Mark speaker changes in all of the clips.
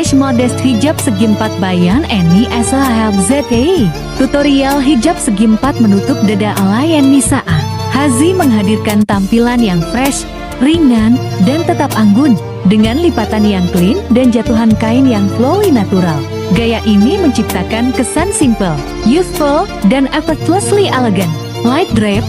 Speaker 1: Fresh Modest Hijab Segi 4 Bayan Eni Esa ZT. Tutorial hijab segi 4 menutup dada ala Nisa Hazi menghadirkan tampilan yang fresh, ringan, dan tetap anggun, dengan lipatan yang clean dan jatuhan kain yang flowy natural. Gaya ini menciptakan kesan simple, youthful, dan effortlessly elegant. Light drape,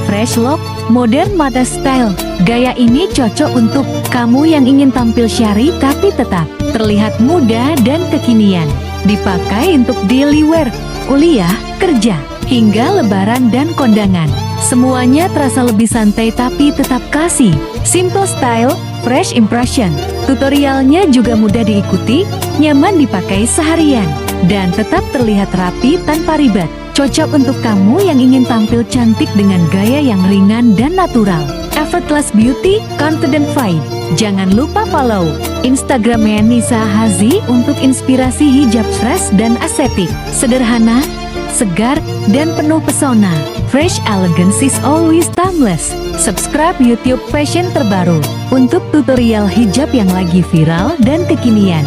Speaker 1: fresh look, modern mata style. Gaya ini cocok untuk kamu yang ingin tampil syari tapi tetap terlihat muda dan kekinian. Dipakai untuk daily wear, kuliah, kerja, hingga lebaran dan kondangan. Semuanya terasa lebih santai tapi tetap classy. Simple style, fresh impression. Tutorialnya juga mudah diikuti, nyaman dipakai seharian, dan tetap terlihat rapi tanpa ribet. Cocok untuk kamu yang ingin tampil cantik dengan gaya yang ringan dan natural. Effortless beauty, confident vibe. Jangan lupa follow Instagramnya Nisa Hazi untuk inspirasi hijab fresh dan estetik. Sederhana, segar, dan penuh pesona. Fresh elegance is always timeless. Subscribe YouTube fashion terbaru untuk tutorial hijab yang lagi viral dan kekinian.